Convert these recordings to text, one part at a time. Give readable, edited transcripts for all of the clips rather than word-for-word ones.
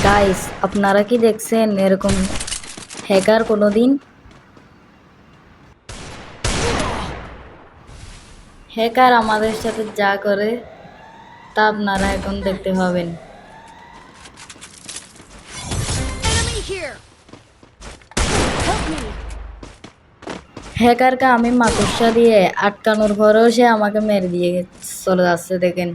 Guys, আপনারা কি দেখছেন এরকম হ্যাকার কোনোদিন? হ্যাকার আমাদের সাথে যা করে তা আপনারা এখন দেখতে পাবেন। Enemy here! Help me! হ্যাকারকে আমি মাকড়সা দিয়ে আটকানোর পরেও সে আমাকে মেরে দিয়ে চলে যাচ্ছে দেখেন।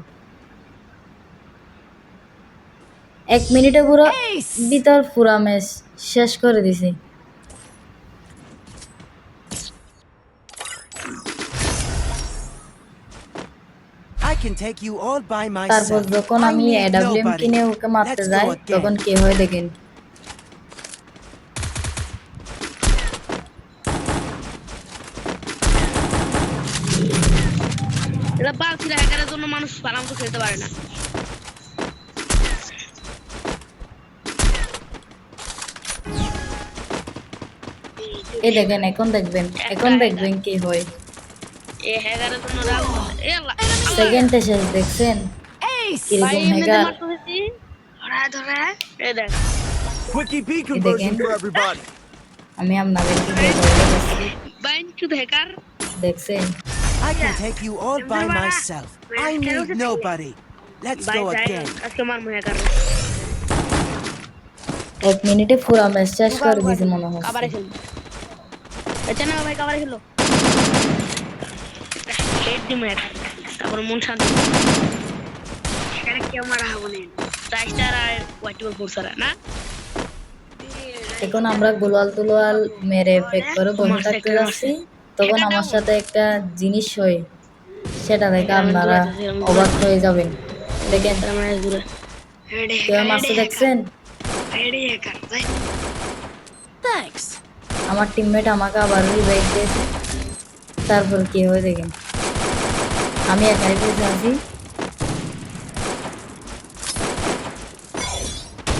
1 মিনিটে পুরো Ace! ভিতর পুরা ম্যাচ শেষ করে দিছি। I can take you all by তারপর myself. যখন I আমি need এডাব্লিউএম nobody. কিনে ওকে মারতে Let's যাই go again. তখন কি হয় দেখেন। এটা বালতিরা হ্যাকারের জন্য মানুষ আরাম করে খেলতে পারে না। এই দেখেন, এখন দেখবেন কি হয়। এই হ্যাকারের জন্য এ আল্লাহ সেকেন্ডে শেষ দেখছেন Ace! ভাই কিরকম এমনিতে হ্যাকার। মারতে হয়েছি ধরা ধরা এই দেখ Quickie B দেখেন conversion for everybody. আমি আপনাদেরকে বলে দিচ্ছি, বাইন টু হ্যাকার দেখছেন I can take you all by myself. I need nobody. Let's bye go যাই again. আজকে মারমু হ্যাকার 1 মিনিটে পুরা ম্যাচ শেষ করে দিয়েছে মনে কাবারে হচ্ছে। খেলবো এটা না ভাই কাবারে খেলো হেড দিম হ্যাকার তারপর মন শান্তি হ্যাকার কেউ মারা হবে না চাইস্টার আর ওয়াইটবল ফোর্সার না এখন আমরা গোলাল মেরে ফেক করে বসে থাকতে যাচ্ছি, তখন আমার সাথে একটা জিনিস হয়, সেটা দেখে আপনারা অবাক হয়ে যাবেন। দেখেন কেউ মারতে দেখছেন। Thanks! আমার টিমমেট আমাকে আবার রিভাইভ দিয়েছে। তারপর কি হয় দেখেন, আমি একাই বসে আছি।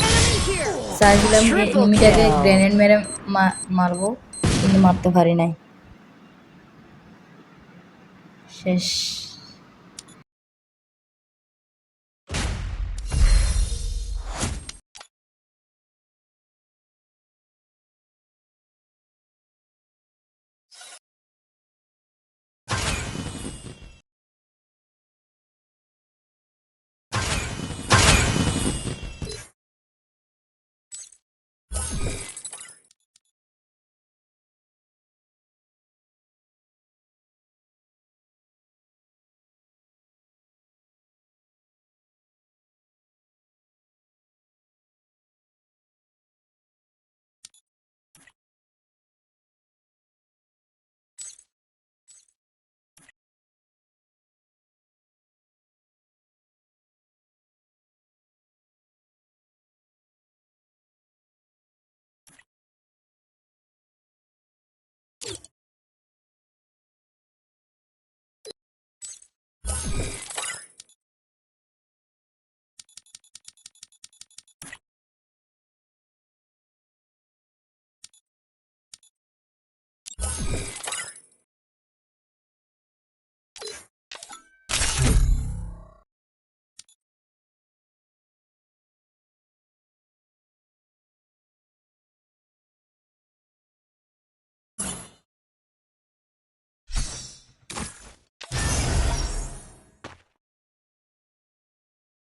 Enemy here! চাইছিলাম এনিমিটাকে গ্রেনেড মেরে মারবো, কিন্তু মারতে পারি নাই। শেষ।